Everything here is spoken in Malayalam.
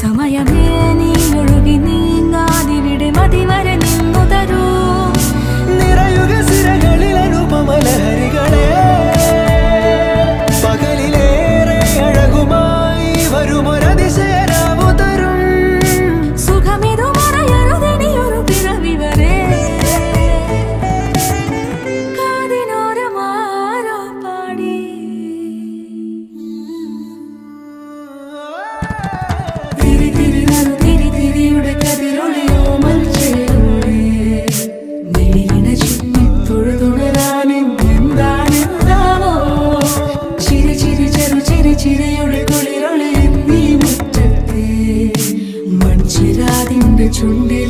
സമയമേ നീ ഒഴുകി നീങ്ങാതിവിടെ മതിവരെ നിന്നു തരൂ. നിറയുക സിരകളിൽ അനുപമലഹരികളെ, പകലിലേറെ അഴകുമായി വരുമൊരതിശയരാവു തരും. സുഖമിതു മറയരുതെനിയൊരു പിറവി വരെ. കാതിനോരമാരോ പാടി തിരി തിരി നറു തിരി തിരിയുടെ കതിരൊളിയോ മൽച്ചേരോടെ വെളിയിണ ചുറ്റി തൊഴുതുണരാനും എന്താണെന്താവോ. ചിരി ചിരി ചെറു ചിരി ചിരിയുടെ കുളിരൊളി നീ മുറ്റത്തെ മൺചിരാതിന്റെ ചുണ്ടി